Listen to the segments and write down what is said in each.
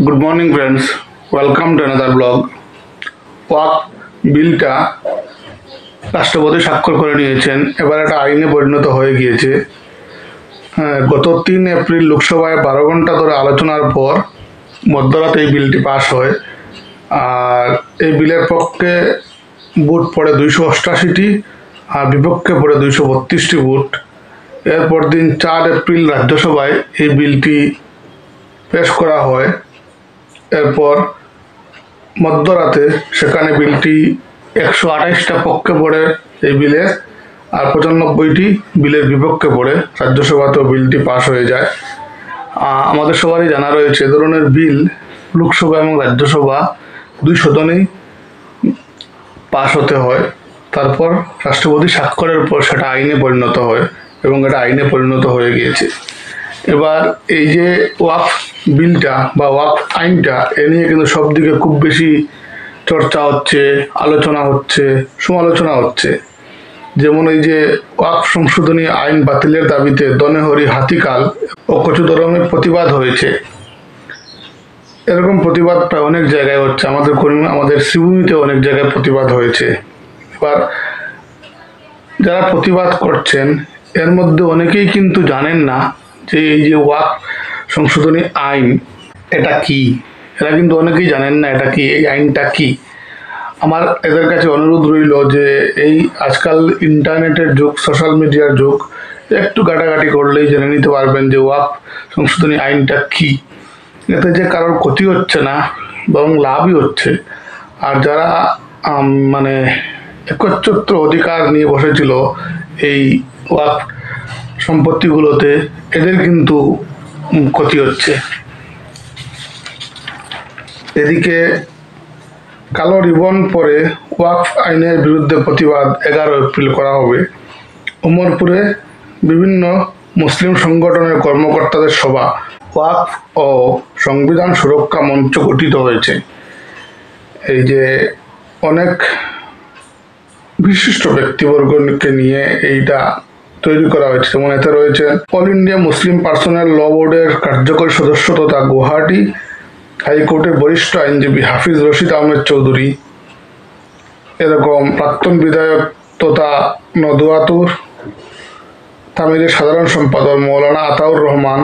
Good morning friends, welcome to another blog. Walk বিলটা রাষ্ট্রপতি স্বাক্ষর করে নিয়েছেন, এবার একটা আইনে পরিণত হয়ে গিয়েছে। গত 3 এপ্রিল লোকসভায় 12 ঘন্টা ধরে আলোচনার পর মধ্যরাতে এই বিলটি পাশ হয়। আর এই বিলের পক্ষে ভোট পড়ে 288টি, আর বিপক্ষে পড়ে 232টি ভোট। এরপর দিন 4 এপ্রিল রাজ্যসভায় এই বিলটি পেশ করা হয়। এরপর মধ্যরাতে সেখানে বিলটি 128টা পক্ষে পড়ে এই বিলে, আর 95টি বিলের বিপক্ষে পড়ে রাজ্যসভাতেও বিলটি পাশ হয়ে যায়। আমাদের সবারই জানা রয়েছে, এ ধরনের বিল লোকসভা এবং রাজ্যসভা দুই সদনেই পাশ হতে হয়, তারপর রাষ্ট্রপতি স্বাক্ষরের পর সেটা আইনে পরিণত হয় এবং এটা আইনে পরিণত হয়ে গিয়েছে। এবার এই যে ওয়াকফ বিলটা বা ওয়াকফ আইনটা, এ নিয়ে কিন্তু সব দিকে খুব বেশি চর্চা হচ্ছে, আলোচনা হচ্ছে, সমালোচনা হচ্ছে। যেমন এই যে ওয়াকফ সংশোধনী আইন বাতিলের দাবিতে দনেহরি, হাতিকাল ও কচুদরমে প্রতিবাদ হয়েছে। এরকম প্রতিবাদ প্রায় অনেক জায়গায় হচ্ছে, আমাদের শ্রীভূমিতে অনেক জায়গায় প্রতিবাদ হয়েছে। এবার যারা প্রতিবাদ করছেন এর মধ্যে অনেকেই কিন্তু জানেন না যে এই যে ওয়াকফ সংশোধনী আইন এটা কি। এরা কিন্তু অনেকেই জানেন না এটা কি, এই আইনটা কি। আমার এদের কাছে অনুরোধ রইল যে এই আজকাল ইন্টারনেটের যুগ, সোশ্যাল মিডিয়ার যুগ, একটু ঘাটাঘাটি করলেই জেনে নিতে পারবেন যে ওয়াকফ সংশোধনী আইনটা কি। এতে যে কারোর ক্ষতি হচ্ছে না, বরং লাভই হচ্ছে। আর যারা মানে একচ্ছত্র অধিকার নিয়ে বসেছিল এই ওয়াকফ সম্পত্তিগুলোতে, এদের কিন্তু ক্ষতি হচ্ছে। এদিকে কালো রিবন পরে ওয়াকফ আইনের বিরুদ্ধে প্রতিবাদ 11 এপ্রিল করা হবে। উমরপুরে বিভিন্ন মুসলিম সংগঠনের কর্মকর্তাদের সভা। ওয়াকফ ও সংবিধান সুরক্ষা মঞ্চ গঠিত হয়েছে। এই যে অনেক বিশিষ্ট ব্যক্তিবর্গকে নিয়ে এইটা তৈরি করা হয়েছে। যেমন এতে রয়েছে অল ইন্ডিয়া মুসলিম পার্সোনাল ল বোর্ডের কার্যকরী সদস্য তথা গুয়াহাটি হাইকোর্টের বরিষ্ঠ আইনজীবী হাফিজ রশিদ আহমেদ চৌধুরী, এরকম প্রাক্তন বিধায়ক তথা নদুয়াতুর তামিলের সাধারণ সম্পাদক মৌলানা আতাউর রহমান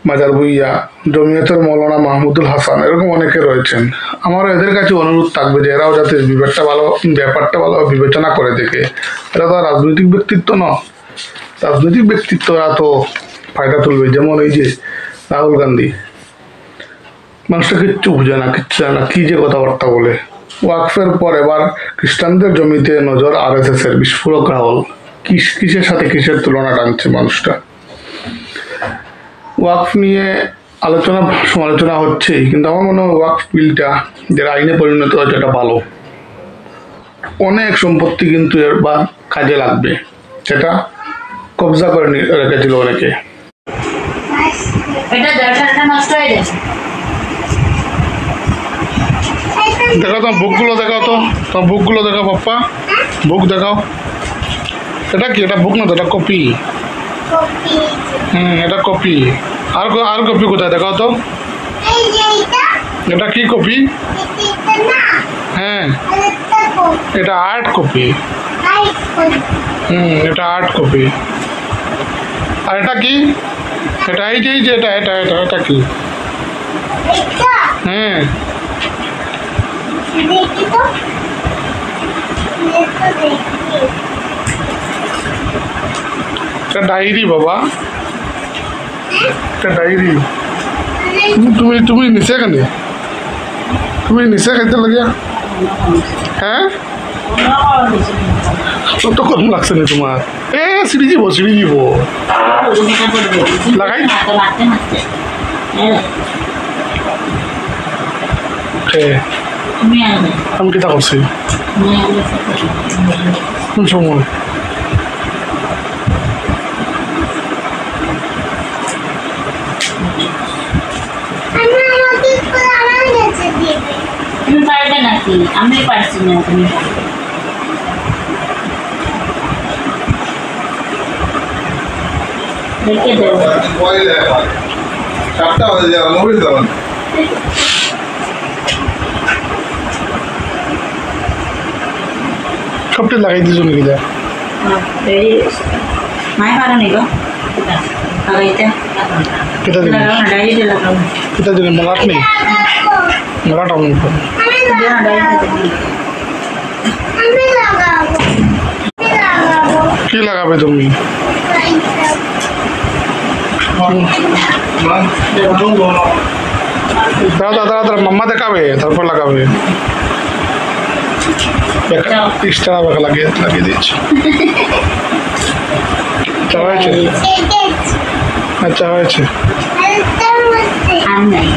মাজার ভুইয়া, জমিয়তের মৌলানা মাহমুদুল হাসান, এরকম অনেকে রয়েছেন। আমারও এদের কাছে অনুরোধ থাকবে যে এরাও যাতে ব্যাপারটা ভালো বিবেচনা করে দেখে। এরা তো রাজনৈতিক ব্যক্তিত্ব নয়, রাজনৈতিক ব্যক্তিত্বরা তো ফায়দা তুলবে। যেমন এই যে রাহুল গান্ধী, মানুষটা কিচ্ছু বুঝে না, কিচ্ছু জানে না, কি যে কথাবার্তা বলে। ওয়াকফের পর এবার খ্রিস্টানদের জমিতে নজর RSS এর। বিস্ফোরক রাহুল কিসের সাথে কিসের তুলনা টানছে মানুষটা। ওয়াকফ নিয়ে আলোচনা সমালোচনা হচ্ছেই, কিন্তু আমার মনে হয় ওয়াকফ বিলটা যেটা আইনে পরিণত হয়েছে এটা ভালো। অনেক সম্পত্তি কিন্তু এবার কাজে লাগবে, সেটা কবজা করে রেখেছিল অনেকে। দেখাও তোমার বুকগুলো, দেখাও তো তোমার বুকগুলো দেখাও পাপ্পা, বুক দেখাও। এটা কি? এটা বুক না তো, এটা কপি। এটা কপি। আর কপি কোথায় দেখাও তো। এটা কি কপি? হ্যাঁ, এটা আর্ট কপি। এটা আর্ট কপি। আর এটা কি? এটা এই যে এটা এটা এটা এটা কি? হ্যাঁ, এটা ডায়েরি বাবা, এটা ডায়েরি। তুমি নিচে কেনে? তুমি নিচে খাইতে লাগে? হ্যাঁ, তো কম লাগছে না তোমার? সিঁড়ি দিব লাগাই। আমি কিতা করছি কোন সময়? তুমি পারবে নাকি? আমি পারছি না, তুমি রেখে দেবো। সাতটা বাজে যাওয়া মোবাইল দেওয়া সবটা লাগাই দিছো নাকি দা মায়ের পারো নি গো লাগাইতে কেটা দিন লাগাও না ডাইরিতে লাগাও কেটা দিন মালাট নেই মালাট আমি না ডাইরিতে কি লাগাবে তুমি দাদা দাদা দাদা মাম্মা দেখাবে তারপর লাগাবে এক্সট্রা লাগিয়ে দিচ্ছি আচ্ছা হয়েছে আচ্ছা হয়েছে আর নাই